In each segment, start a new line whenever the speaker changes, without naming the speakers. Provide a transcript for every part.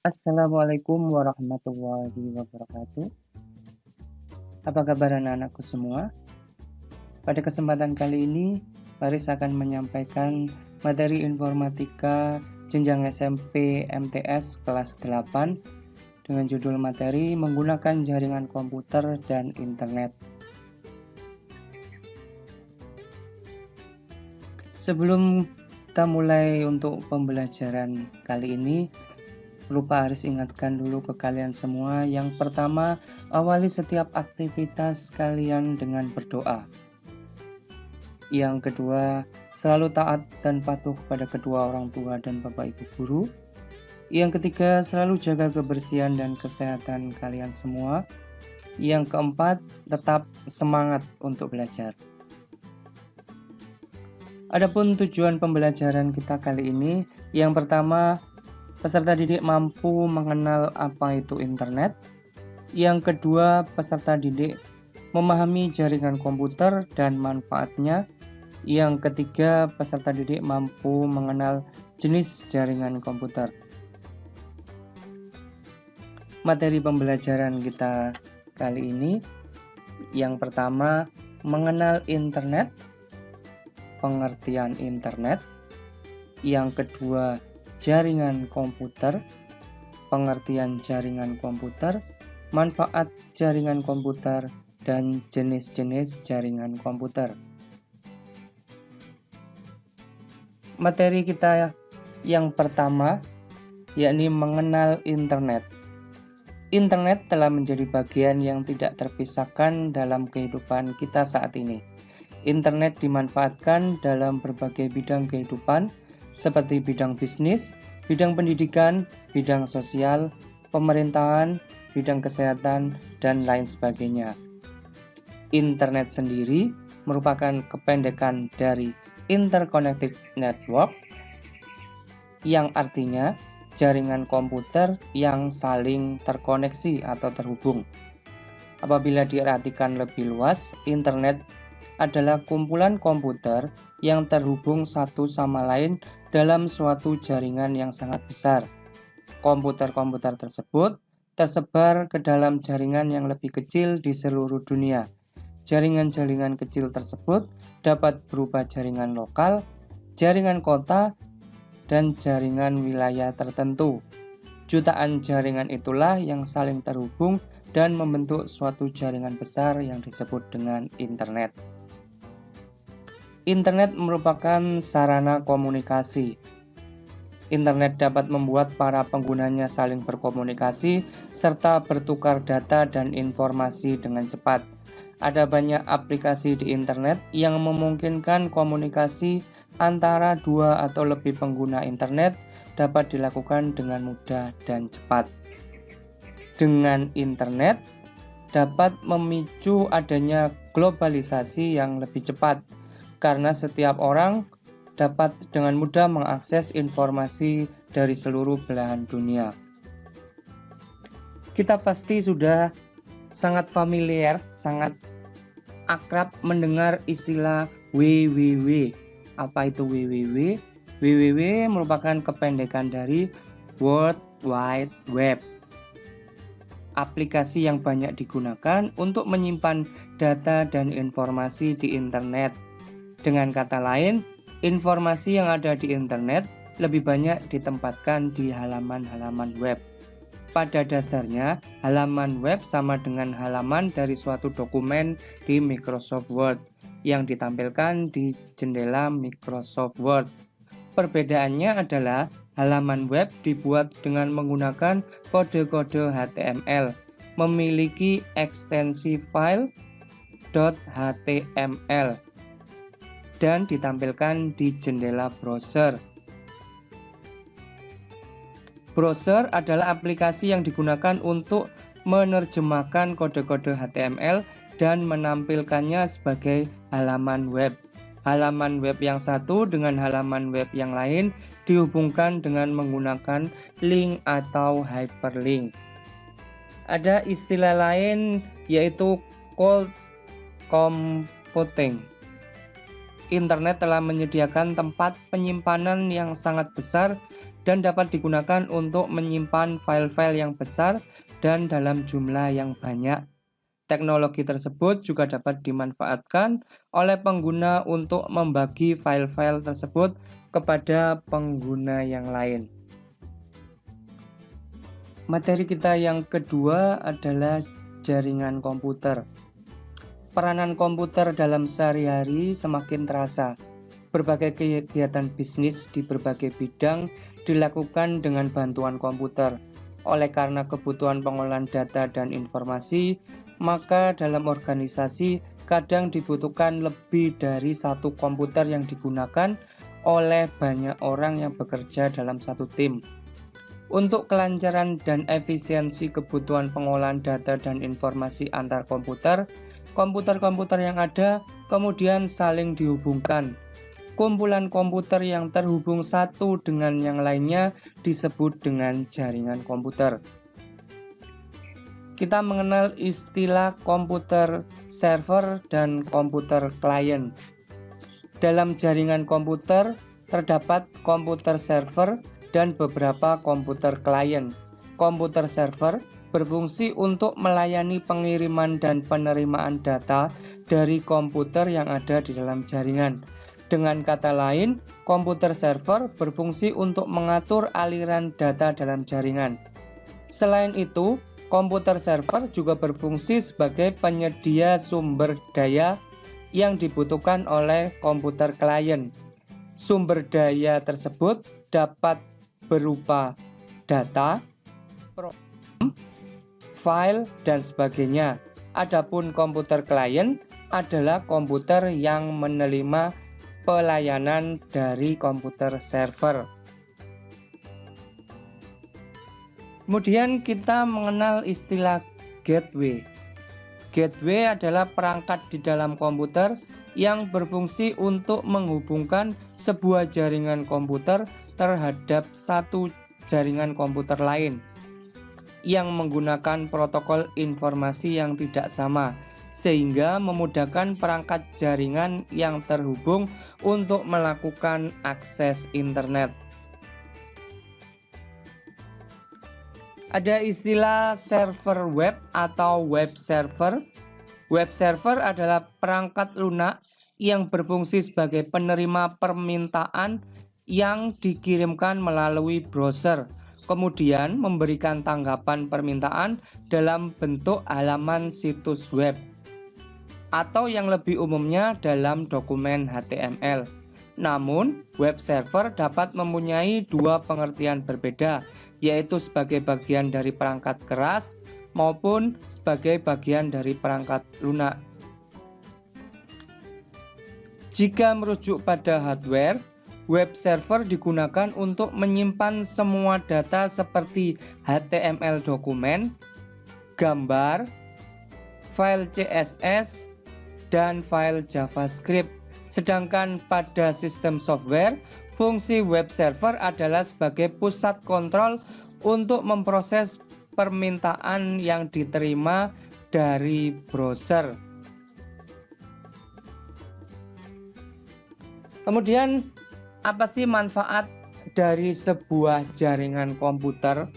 Assalamualaikum warahmatullahi wabarakatuh. Apa kabar anak-anakku semua? Pada kesempatan kali ini, Faris akan menyampaikan materi informatika jenjang SMP MTS kelas 8 dengan judul materi menggunakan jaringan komputer dan internet. Sebelum kita mulai untuk pembelajaran kali ini, lupa Aris ingatkan dulu ke kalian semua. Yang pertama, awali setiap aktivitas kalian dengan berdoa. Yang kedua, selalu taat dan patuh pada kedua orang tua dan bapak ibu guru. Yang ketiga, selalu jaga kebersihan dan kesehatan kalian semua. Yang keempat, tetap semangat untuk belajar. Adapun tujuan pembelajaran kita kali ini, yang pertama, peserta didik mampu mengenal apa itu internet. Yang kedua, peserta didik memahami jaringan komputer dan manfaatnya. Yang ketiga, peserta didik mampu mengenal jenis jaringan komputer. Materi pembelajaran kita kali ini, yang pertama, mengenal internet, pengertian internet. Yang kedua, jaringan komputer, pengertian jaringan komputer, manfaat jaringan komputer, dan jenis-jenis jaringan komputer. Materi kita yang pertama, yakni mengenal internet. Internet telah menjadi bagian yang tidak terpisahkan dalam kehidupan kita saat ini. Internet dimanfaatkan dalam berbagai bidang kehidupan, seperti bidang bisnis, bidang pendidikan, bidang sosial, pemerintahan, bidang kesehatan, dan lain sebagainya. Internet sendiri merupakan kependekan dari Interconnected Network, yang artinya jaringan komputer yang saling terkoneksi atau terhubung. Apabila diartikan lebih luas, internet adalah kumpulan komputer yang terhubung satu sama lain dalam suatu jaringan yang sangat besar. Komputer-komputer tersebut tersebar ke dalam jaringan yang lebih kecil di seluruh dunia. Jaringan-jaringan kecil tersebut dapat berupa jaringan lokal, jaringan kota, dan jaringan wilayah tertentu. Jutaan jaringan itulah yang saling terhubung dan membentuk suatu jaringan besar yang disebut dengan internet. Internet merupakan sarana komunikasi. Internet dapat membuat para penggunanya saling berkomunikasi serta bertukar data dan informasi dengan cepat. Ada banyak aplikasi di internet yang memungkinkan komunikasi antara dua atau lebih pengguna internet dapat dilakukan dengan mudah dan cepat. Dengan internet dapat memicu adanya globalisasi yang lebih cepat, karena setiap orang dapat dengan mudah mengakses informasi dari seluruh belahan dunia. Kita pasti sudah sangat familiar, sangat akrab mendengar istilah WWW. Apa itu WWW? WWW merupakan kependekan dari World Wide Web. Aplikasi yang banyak digunakan untuk menyimpan data dan informasi di internet. Dengan kata lain, informasi yang ada di internet lebih banyak ditempatkan di halaman-halaman web. Pada dasarnya, halaman web sama dengan halaman dari suatu dokumen di Microsoft Word yang ditampilkan di jendela Microsoft Word. Perbedaannya adalah halaman web dibuat dengan menggunakan kode-kode HTML, memiliki ekstensi file .html, dan ditampilkan di jendela browser. Browser adalah aplikasi yang digunakan untuk menerjemahkan kode-kode HTML dan menampilkannya sebagai halaman web. Halaman web yang satu dengan halaman web yang lain dihubungkan dengan menggunakan link atau hyperlink. Ada istilah lain yaitu cold computing. Internet telah menyediakan tempat penyimpanan yang sangat besar dan dapat digunakan untuk menyimpan file-file yang besar dan dalam jumlah yang banyak. Teknologi tersebut juga dapat dimanfaatkan oleh pengguna untuk membagi file-file tersebut kepada pengguna yang lain. Materi kita yang kedua adalah jaringan komputer. Peranan komputer dalam sehari-hari semakin terasa. Berbagai kegiatan bisnis di berbagai bidang dilakukan dengan bantuan komputer. Oleh karena kebutuhan pengolahan data dan informasi, maka dalam organisasi kadang dibutuhkan lebih dari satu komputer yang digunakan oleh banyak orang yang bekerja dalam satu tim. Untuk kelancaran dan efisiensi kebutuhan pengolahan data dan informasi antar komputer, komputer-komputer yang ada kemudian saling dihubungkan. Kumpulan komputer yang terhubung satu dengan yang lainnya disebut dengan jaringan komputer. Kita mengenal istilah komputer server dan komputer klien. Dalam jaringan komputer terdapat komputer server dan beberapa komputer klien. Komputer server berfungsi untuk melayani pengiriman dan penerimaan data dari komputer yang ada di dalam jaringan. Dengan kata lain, komputer server berfungsi untuk mengatur aliran data dalam jaringan. Selain itu, komputer server juga berfungsi sebagai penyedia sumber daya yang dibutuhkan oleh komputer klien. Sumber daya tersebut dapat berupa data, program, file, dan sebagainya. Adapun komputer klien adalah komputer yang menerima pelayanan dari komputer server. Kemudian kita mengenal istilah gateway. Gateway adalah perangkat di dalam komputer yang berfungsi untuk menghubungkan sebuah jaringan komputer terhadap satu jaringan komputer lain yang menggunakan protokol informasi yang tidak sama, sehingga memudahkan perangkat jaringan yang terhubung untuk melakukan akses internet. Ada istilah server web atau web server. Web server adalah perangkat lunak yang berfungsi sebagai penerima permintaan yang dikirimkan melalui browser, kemudian memberikan tanggapan permintaan dalam bentuk halaman situs web, atau yang lebih umumnya dalam dokumen HTML. Namun, web server dapat mempunyai dua pengertian berbeda, yaitu sebagai bagian dari perangkat keras maupun sebagai bagian dari perangkat lunak. Jika merujuk pada hardware, web server digunakan untuk menyimpan semua data seperti HTML dokumen, gambar, file CSS, dan file JavaScript. Sedangkan pada sistem software, fungsi web server adalah sebagai pusat kontrol untuk memproses permintaan yang diterima dari browser. Kemudian, apa sih manfaat dari sebuah jaringan komputer?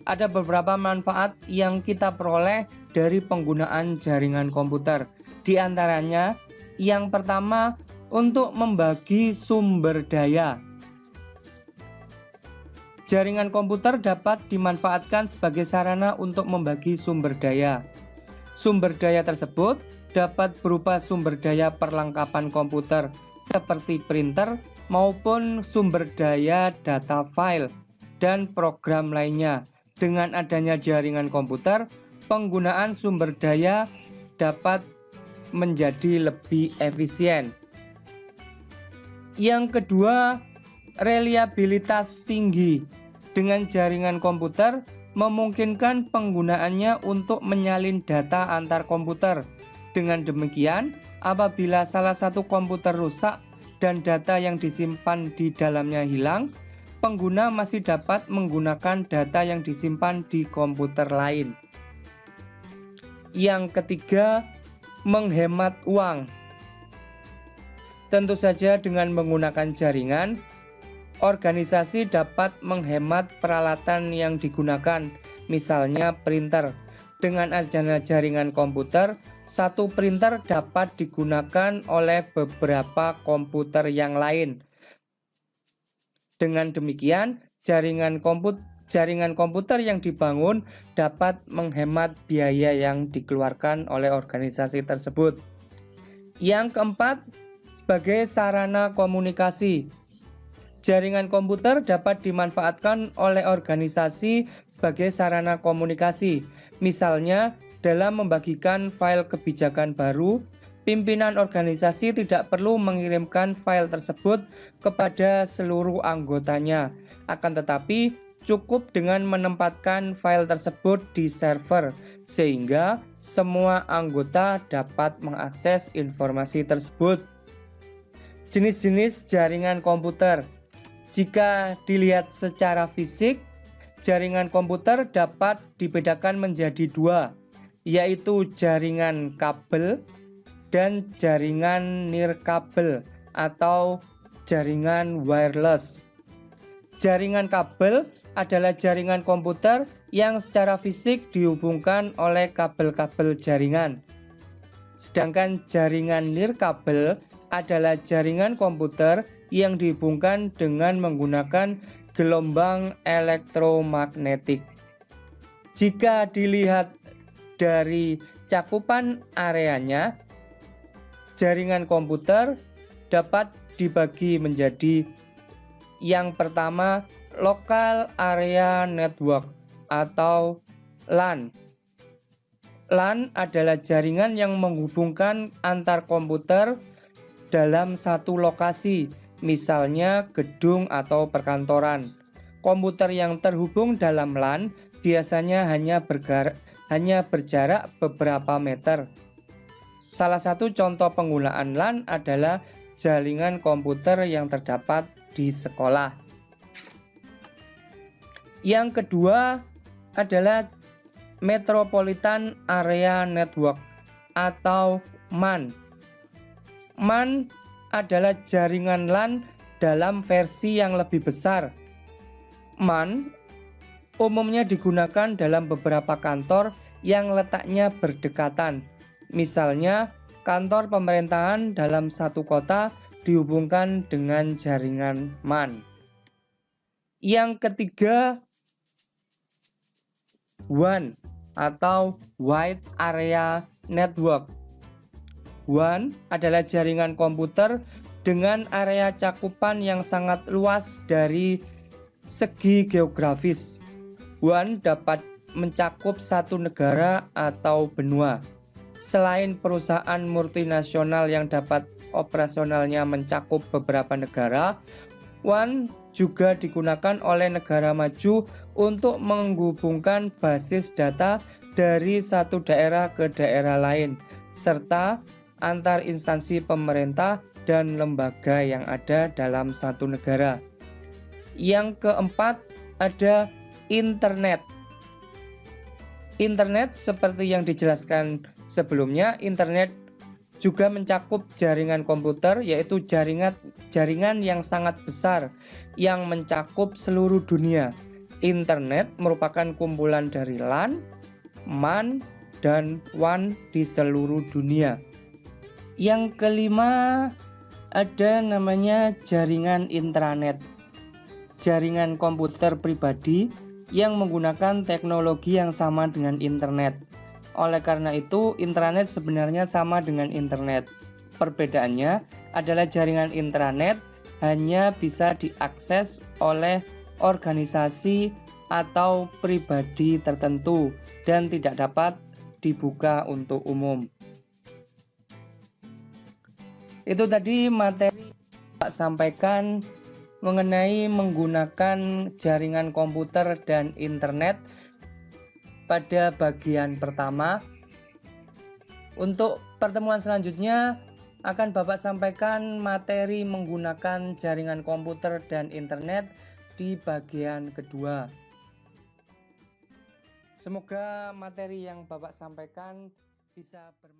Ada beberapa manfaat yang kita peroleh dari penggunaan jaringan komputer. Di antaranya, yang pertama, untuk membagi sumber daya. Jaringan komputer dapat dimanfaatkan sebagai sarana untuk membagi sumber daya. Sumber daya tersebut dapat berupa sumber daya perlengkapan komputer seperti printer maupun sumber daya data file dan program lainnya. Dengan adanya jaringan komputer, penggunaan sumber daya dapat menjadi lebih efisien. Yang kedua, reliabilitas tinggi. Dengan jaringan komputer memungkinkan penggunaannya untuk menyalin data antar komputer. Dengan demikian, apabila salah satu komputer rusak dan data yang disimpan di dalamnya hilang, pengguna masih dapat menggunakan data yang disimpan di komputer lain. Yang ketiga, menghemat uang. Tentu saja dengan menggunakan jaringan, Organisasi dapat menghemat peralatan yang digunakan, misalnya printer. Dengan adanya jaringan komputer, satu printer dapat digunakan oleh beberapa komputer yang lain. Dengan demikian, jaringan komputer yang dibangun dapat menghemat biaya yang dikeluarkan oleh organisasi tersebut. Yang keempat, sebagai sarana komunikasi. Jaringan komputer dapat dimanfaatkan oleh organisasi sebagai sarana komunikasi. Misalnya, dalam membagikan file kebijakan baru, pimpinan organisasi tidak perlu mengirimkan file tersebut kepada seluruh anggotanya. Akan tetapi, cukup dengan menempatkan file tersebut di server, sehingga semua anggota dapat mengakses informasi tersebut. Jenis-jenis jaringan komputer. Jika dilihat secara fisik, jaringan komputer dapat dibedakan menjadi dua, yaitu jaringan kabel dan jaringan nirkabel atau jaringan wireless. Jaringan kabel adalah jaringan komputer yang secara fisik dihubungkan oleh kabel-kabel jaringan. Sedangkan jaringan nirkabel adalah jaringan komputer yang dihubungkan dengan menggunakan gelombang elektromagnetik. Jika dilihat dari cakupan areanya, jaringan komputer dapat dibagi menjadi yang pertama, Local Area Network atau LAN. LAN adalah jaringan yang menghubungkan antar komputer dalam satu lokasi, misalnya gedung atau perkantoran. Komputer yang terhubung dalam LAN biasanya hanya berjarak beberapa meter. Salah satu contoh penggunaan LAN adalah jaringan komputer yang terdapat di sekolah. Yang kedua adalah Metropolitan Area Network atau MAN. MAN adalah jaringan LAN dalam versi yang lebih besar. MAN umumnya digunakan dalam beberapa kantor yang letaknya berdekatan. Misalnya, kantor pemerintahan dalam satu kota dihubungkan dengan jaringan MAN. Yang ketiga, WAN atau Wide Area Network. WAN adalah jaringan komputer dengan area cakupan yang sangat luas dari segi geografis. WAN dapat mencakup satu negara atau benua. Selain perusahaan multinasional yang dapat operasionalnya mencakup beberapa negara, WAN juga digunakan oleh negara maju untuk menghubungkan basis data dari satu daerah ke daerah lain, serta antar instansi pemerintah dan lembaga yang ada dalam satu negara. Yang keempat ada internet. Internet seperti yang dijelaskan sebelumnya, internet juga mencakup jaringan komputer, yaitu jaringan yang sangat besar yang mencakup seluruh dunia. Internet merupakan kumpulan dari LAN, MAN, dan WAN di seluruh dunia. Yang kelima ada namanya jaringan intranet. Jaringan komputer pribadi yang menggunakan teknologi yang sama dengan internet. Oleh karena itu, intranet sebenarnya sama dengan internet. Perbedaannya adalah jaringan intranet hanya bisa diakses oleh organisasi atau pribadi tertentu dan tidak dapat dibuka untuk umum. Itu tadi materi Pak sampaikan mengenai menggunakan jaringan komputer dan internet pada bagian pertama. Untuk pertemuan selanjutnya akan Bapak sampaikan materi menggunakan jaringan komputer dan internet di bagian kedua. Semoga materi yang Bapak sampaikan bisa bermanfaat.